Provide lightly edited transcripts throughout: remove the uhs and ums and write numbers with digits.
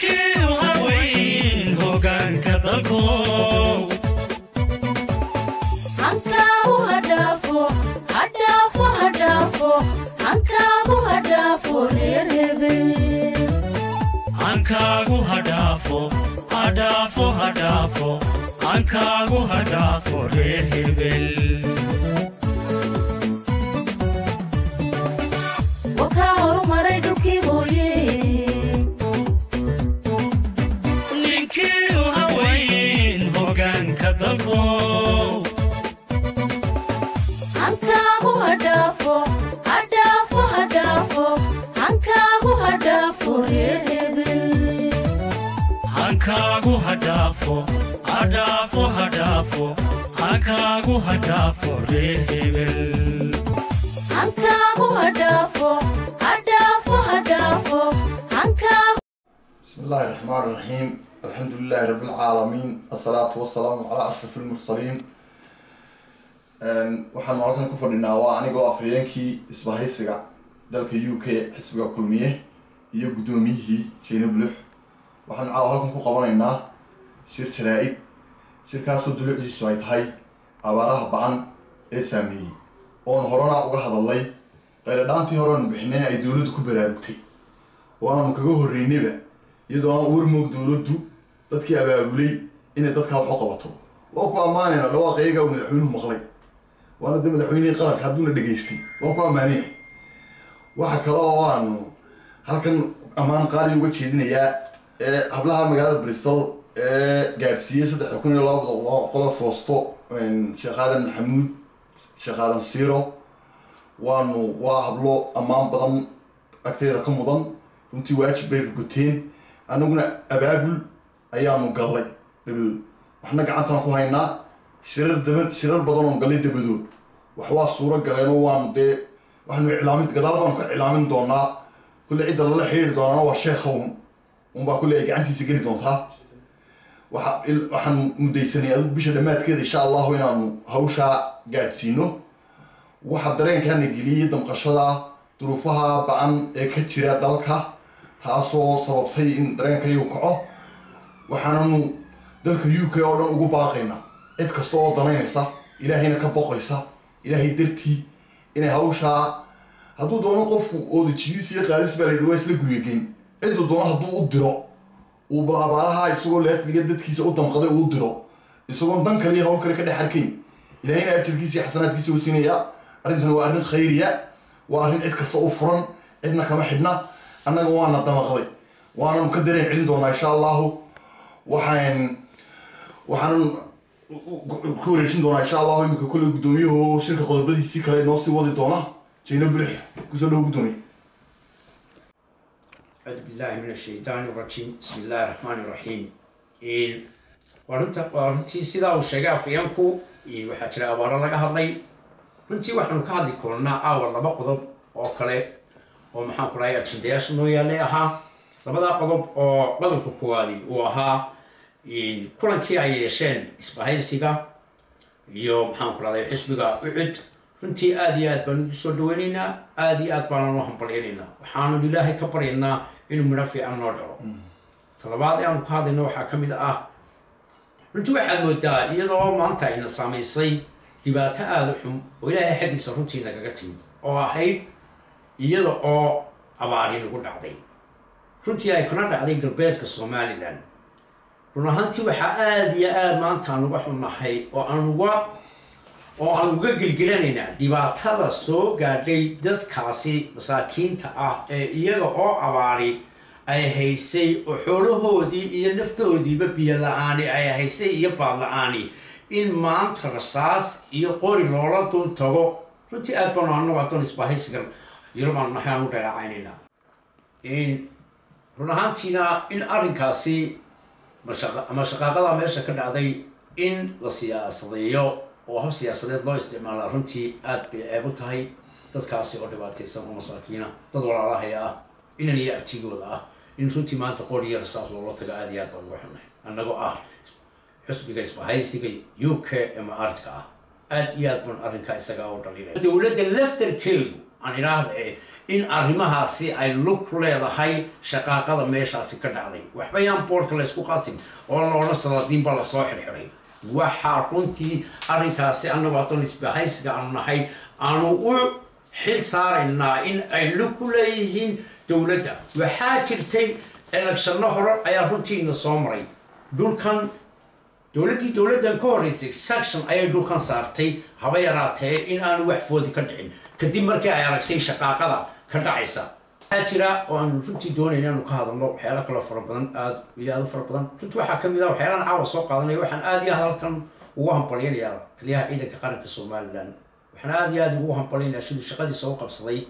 ninkii u haweyn hoggaanka dalku hankaagu hadhaafo hadhaafo hadhaafo hankaagu hadhaafo reer hebel hankaagu hadhaafo hadhaafo hadhaafo hankaagu hadhaafo reer hebel wakaa horumaray dhulkii hooye ninkii u haweyn hoggaanka dalku hankaagu hadhaafo hadhaafo hadhaafo hankaagu hadhaafo reer hebel hankaagu hadhaafo hadhaafo hadhaafo hankaagu hadhaafo reer hebel hankaagu hadhaafo hadhaafo hadhaafo hankaagu بسم الله الرحمن الرحيم الحمد لله رب العالمين الصلاة والسلام على أشرف المرسلين waxaan halkan ku fadhinaa waa anigoo afhayeenkii isbahaysiga dalka UK xisbiga kulmiye iyo gudoomiyihii Jeyne Bulux waxaan halkan ku qabanaynaa shir jaraa'id shirkaasoo dulucdiisu ay tahay abaaraha ba'an ee saameeyay oon horena uga hadalay qayladhaantii horena bixinay ay dawladdu ku baraarugtay oo aan kaga horreynayba iyadoo aan warmoog dawladdu dadkii abaabulay inay dadka wax u qabato waa ku ammaanayna dhawaaqayga uu madaxweynuhu maqlay waana dad madaxweynihii qaranka hadduuna dhageystay waa ku ammaanaya waxa kale oo aanu halkan ammaan qaali uga jeedinayaa hablaha magaalada Bristol gaarsiiyey 3,200 foosto Sheekh Aadan Maxamuud Sheekh Aadan Siiro waa hablo ammaan badan agteeda ka mudan runtii waajib bay guteen anaguna abaabul ayaanu galay waxna gacantaan ku haynaa shirar badan oo galay dabadood wax waa suuro galeen oo waan waxaanu iclaamin gadaal baan ka iclaamin doonaa kulli cid la xiriir doonaa waa sheekhown baa kulli ay gacantiisa geli doontaa waxaan mudaysanay adigu bisha dhamaadkeeda insha Allah inaanu hawsha gaarsiino waxa dareenkana geliyay damqashada duruufaha ba'an ee ka jira dalka taasoo sababtay in dareenkayu kaco waxaanu dalka UK oo dhan ugu baaqaynaa cid kasta oo danaynaysa ilaahayna ka boqaysa ilaahay dartii inay hawsha hadduu doono qofku oo jiis iyo qaalis baa la dhawaa isla gurigeyn ciduu doono hadduu u diro uu balaabaalaha isagoo leefliga dadkiisa u damqaday uu diro isagoo dan kale iyo hawl kale ka dhex arkayn ilaahayna ajirkiisa iyo xasanaadkiisa uu siinayaa arrintan waa arrin khayriya waa arrin cid kasta u furan cidna kama xidhna annaga waana damaqday waananu ka dareen celin doonaa insha allahu waxaan ku wareejin doonaa insha allahu imika kulle gudoomiyuhu shirka qodobadiisii kale noo sii wadi doona Jeyne Bulux kusoo dhow gudoomiye أعوذ بالله من الشيطان الرجيم بسم الله الرحمن الرحيم runtii sidaa uu sheegay afhayeenku waxaa jira abaaro laga hadlay runtii waxaanu ka hadli koonaa awal laba qodob oo kale oo maxaan ku dhahay ajendayaasha noo yaalay ahaa labadaa qodob oo qodobka koowaadi uu ahaa kulankii ay yeesheen isbahaysiga iyo maxaan ku dhahay xisbiga ucud runtii aad iyo aad baan ugu soo dhaweynaynaa aad iyo aad baan u hambaleynaynaa waxaanu ilaahay ka baryaynaa inuu midho fiican noo dhalo talabaad aanu ka hadlayno waxaa ka mid ah runtii waxaad moodaa iyadoo maanta ayna saamaysay dhibaato aada u xun oo ilaahay xaggiisa runtii nagaga timid oo ahayd iyada oo abaari nagu dhacday runtii ay kuna dhacday galbeedka Somaliland run ahaantii waxaa aad iyo aad maanta aan uga xunnahay oo aan uga gelgelanaynaa dhibaatada soo gaadhay dadkaasi masaakiinta ah ee iyaga oo abaari ay haysay oo xoolahoodii iyo naftoodiiba biyo la'aani ay haysay iyo baad la'aani in maanta rasaas iyo qori loola dul tago runtii aad baan anagu adoon isbahaysigan yurubaan nahay aanu dheeraacaynayna run ahaantiina in arrinkaasi mashaqaaqada meesha ka dhacday in la siyaasadeeyo oo hab siyaasadeed loo isticmaala runtii aad bay ceeb u tahay dadkaasi oo dhibaataysan oo masaakiina dad walaalahaya ah inan iyo abtigooda ah in runtii maanta qori iyo rasaas loola tago aad iyo aad baan uga xunnahay annagoo ah xisbiga isbahaysiga UK ee mucaaradka ah aad iyo aad baan arrinkaa isaga u dhalinaya dowladda laftarkeedu aan idhaahda in arrimahaasi ay lug ku leedahay shaqaaqada meeshaasi ka dhacday waxba yaan boorka la isku qasim oo loola salaadiin baa lasoo xirxiray waxaa runtii arrinkaasi annagu haddaan isbahaysiga aanu nahay aanu u xil saaraynaa in ay lug ku leeyihiin dowladda waxaa jirtay electionno hore ayaa runtiina soo maray dhulkan dowladdan ka horreysay section ayay dhulkan saartay haba yaraatee in aanu wax foodi ka dhicin kadib markii ay aragtay shaqaaqada ka dhacaysa waxaa jira oo aanu runtii doonayna inaanu ka hadalno waxyaalo kale fara badan aad iyo aad u fara badan runtii waxaa ka mid ah waxyaalaan caawa soo qaadanaya waxaan aad iyo aad halkan ugu hambalyanayaa taliyaha ciidanka qaranka somalilan waxaan aad iyo aad ugu hambalyanayaa siduu shaqadiisa u qabsaday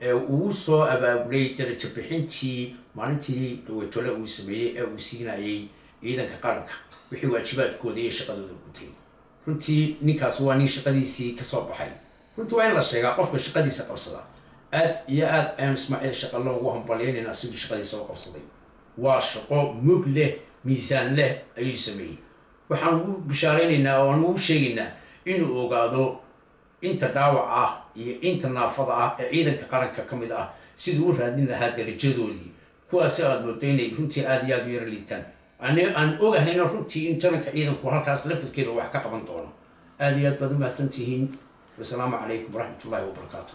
ee uu soo abaabulay darajo bixintii maalintii dhaweytole uu sameeyey ee uu siinayay ciidanka qaranka wixii waajibaadkooda iyo shaqadooda gutay runtii ninkaas waa nin shaqadiisii ka soo baxay runtii waa in la sheegaa qofka shaqadiisa qabsada aad iyo aad ayaan ismaaciil shaqallo ugu hambalyaynayna siduu shaqadiisa u qabsaday waa shaqo mug leh miisaan leh ayuu sameeyey waxaan ugu bishaaraynaynaa oo aan ugu sheegaynaa inuu ogaado inta dhaawac ah iyo inta naafada ah ee ciidanka qaranka ka mid ah siduu u raadin lahaa darajadoodii kuwaasi aad moodo inay runtii aad iyo aad u yara liitaan aan ogahayna runtii in jaranka ciidanku halkaas laftarkeeda wax ka qaban doono aad iyo aad baad u mahadsantihiin wasalaamu calaykum waraxmatullaahi wabarakaatu